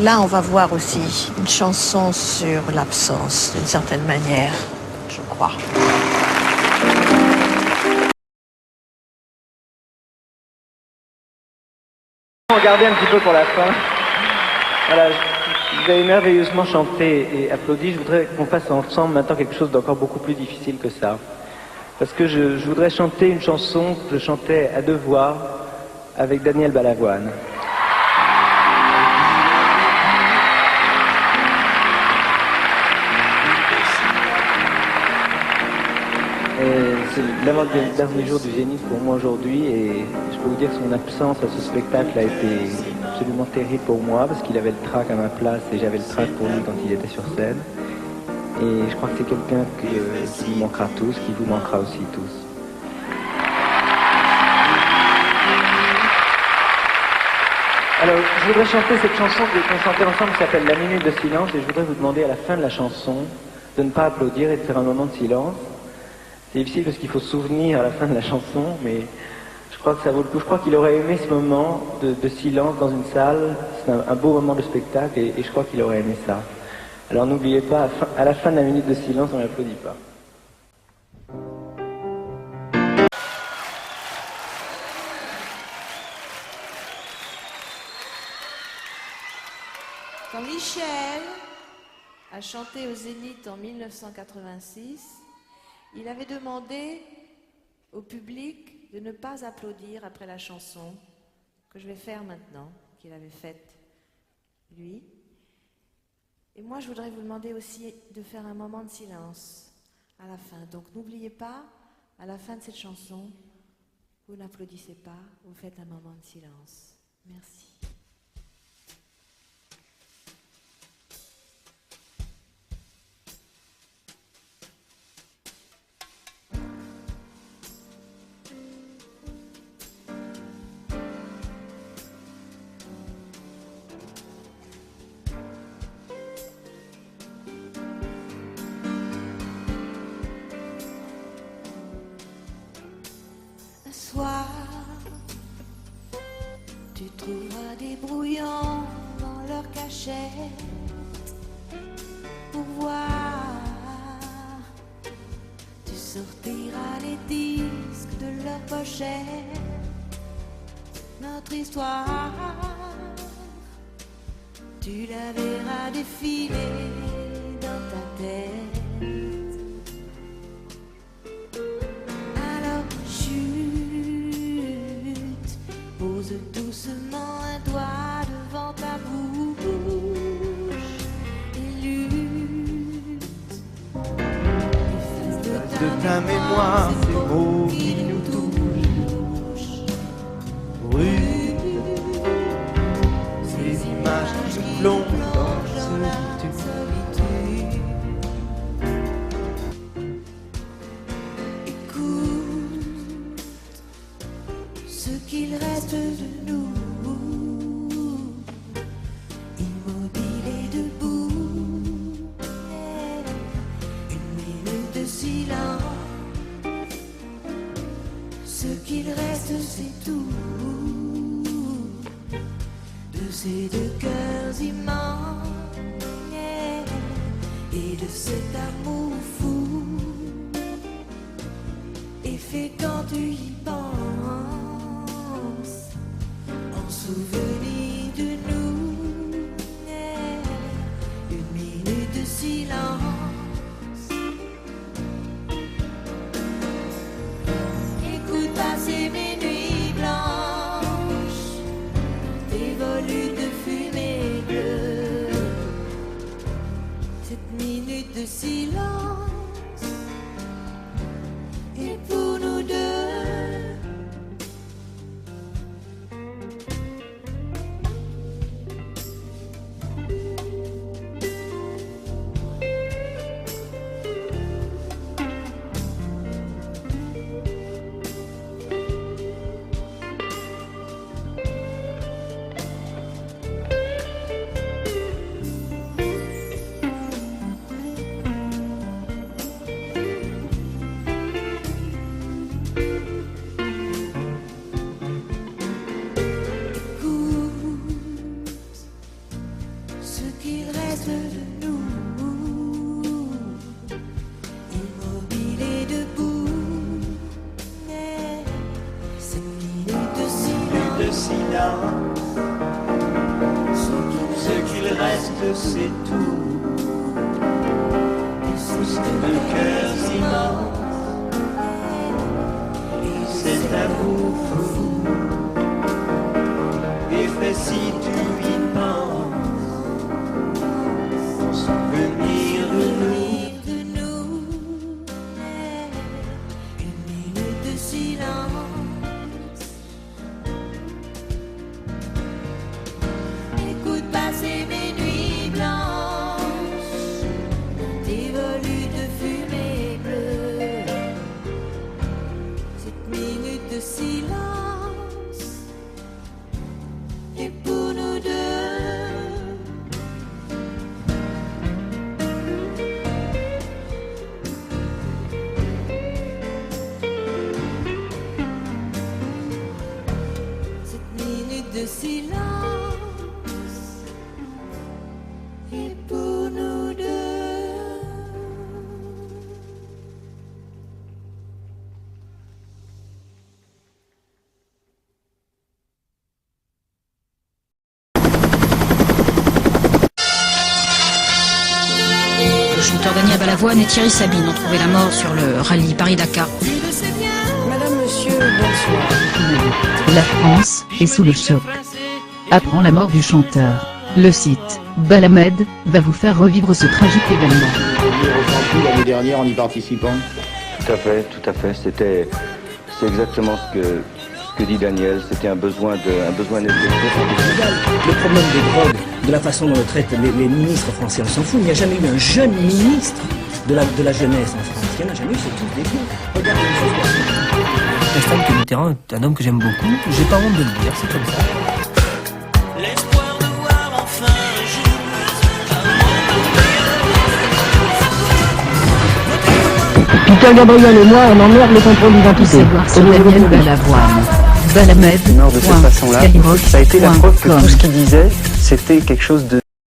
Là, on va voir aussi une chanson sur l'absence, d'une certaine manière, je crois. Regardez un petit peu pour la fin. Voilà, vous avez merveilleusement chanté et applaudi. Je voudrais qu'on fasse ensemble maintenant quelque chose d'encore beaucoup plus difficile que ça. Parce que je voudrais chanter une chanson que je chantais à deux voix avec Daniel Balavoine. C'est l'avant-dernier jour du Zénith pour moi aujourd'hui et je peux vous dire que son absence à ce spectacle a été absolument terrible pour moi parce qu'il avait le trac à ma place et j'avais le trac pour lui quand il était sur scène. Et je crois que c'est quelqu'un qui nous manquera tous, qui vous manquera aussi tous. Alors, je voudrais chanter cette chanson qu'on chantait ensemble qui s'appelle La Minute de Silence et je voudrais vous demander à la fin de la chanson de ne pas applaudir et de faire un moment de silence. C'est difficile parce qu'il faut se souvenir à la fin de la chanson, mais je crois que ça vaut le coup. Je crois qu'il aurait aimé ce moment de silence dans une salle. C'est un beau moment de spectacle et je crois qu'il aurait aimé ça. Alors n'oubliez pas, à la fin de la minute de silence, on n'applaudit pas. Quand Michel a chanté au Zénith en 1986, il avait demandé au public de ne pas applaudir après la chanson que je vais faire maintenant, qu'il avait faite lui. Et moi, je voudrais vous demander aussi de faire un moment de silence à la fin. Donc n'oubliez pas, à la fin de cette chanson, vous n'applaudissez pas, vous faites un moment de silence. Merci. Soir, tu trouveras des brouillons dans leur cachette pour voir. Tu sortiras les disques de leur pochette, notre histoire. Tu la verras défiler dans ta tête. Pose doucement un doigt devant ta bouche et lutte. Efface de ta mémoire ces mots qui nous touchent. Brûle ces images qui plongent dans la solitude. Écoute ce qu'il reste de nous, immobile et debout, une minute de silence, ce qu'il reste c'est tout, de ces deux cœurs immenses, et de cet amour fou, et fait quand tu y penses. Souvenir de nous, une minute de silence. Écoute passer mes nuits blanches, des volutes de fumée bleue. Cette minute de silence est pour nous deux. qu'il reste de nous, immobile et debout, cette minute de silence, ce qu'il reste c'est tout, tous de cœurs immenses, et cet amour fou, et fait si tu y penses, ton souvenir de nous, une minute de silence. Écoute passer mes nuits blanches, tes volutes de fumée bleue, cette minute de silence est pour nous deux. Cette minute de silence est pour nous deux. Le chanteur Daniel Balavoine et Thierry Sabine ont trouvé la mort sur le rallye Paris-Dakar. Madame, monsieur, bonsoir. La France est sous le choc. Apprend la mort du chanteur. Le site Balamed va vous faire revivre ce tragique événement. Vous avez ressenti l'année dernière en y participant? Tout à fait. C'est exactement ce que dit Daniel. C'était un besoin d'expression. Le problème des drogues, de la façon dont on traite les ministres français, on s'en fout. Il n'y a jamais eu un jeune ministre de la jeunesse en France. Il n'y en a jamais eu, c'est tous des vieux. Regardez les choses. Stéphane Mitterrand est un homme que j'aime beaucoup. J'ai pas honte de le dire, c'est comme ça. l'espoir de voir enfin un jour Peter Gabriel et moi, on emmerde le contrôle d'identité. Savoir sur Daniel Balavoine. Balamed. De cette façon-là, ça a été la preuve que tout ce qu'il disait, c'était quelque chose de